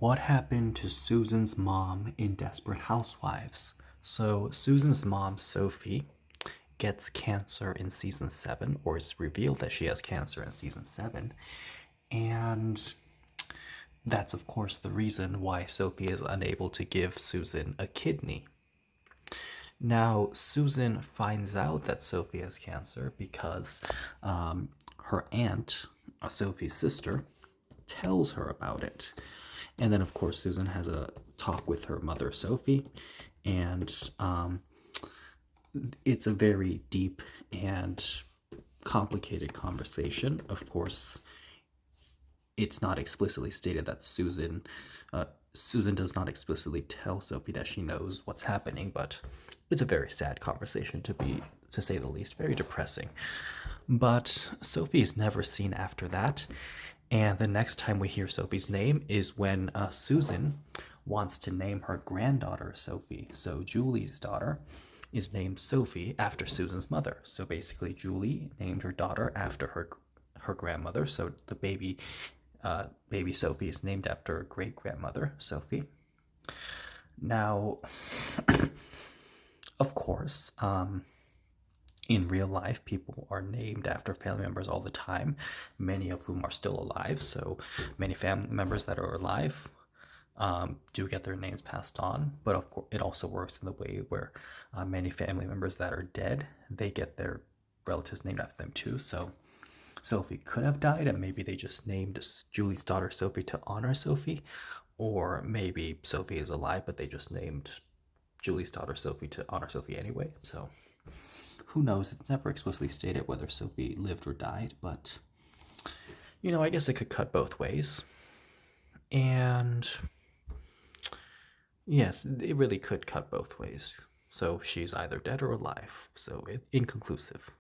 What happened to Susan's mom in Desperate Housewives? So, Susan's mom, Sophie, gets cancer in season 7, or it's revealed that she has cancer in season 7. And that's, of course, the reason why Sophie is unable to give Susan a kidney. Now, Susan finds out that Sophie has cancer because her aunt, Sophie's sister, tells her about it. And then, of course, Susan has a talk with her mother, Sophie, and it's a very deep and complicated conversation. Of course, it's not explicitly stated that Susan does not explicitly tell Sophie that she knows what's happening, but it's a very sad conversation to say the least, very depressing. But Sophie is never seen after that, and the next time we hear Sophie's name is when Susan wants to name her granddaughter Sophie. So Julie's daughter is named Sophie after Susan's mother. So basically, Julie named her daughter after her grandmother. So the baby Sophie is named after her great grandmother Sophie. Now, of course, in real life, people are named after family members all the time, many of whom are still alive. So many family members that are alive do get their names passed on. But of course, it also works in the way where many family members that are dead, they get their relatives named after them too. So Sophie could have died, and maybe they just named Julie's daughter Sophie to honor Sophie. Or maybe Sophie is alive, but they just named Julie's daughter Sophie to honor Sophie anyway. So who knows? It's never explicitly stated whether Sophie lived or died, but I guess it could cut both ways. And yes, it really could cut both ways. So she's either dead or alive. So inconclusive.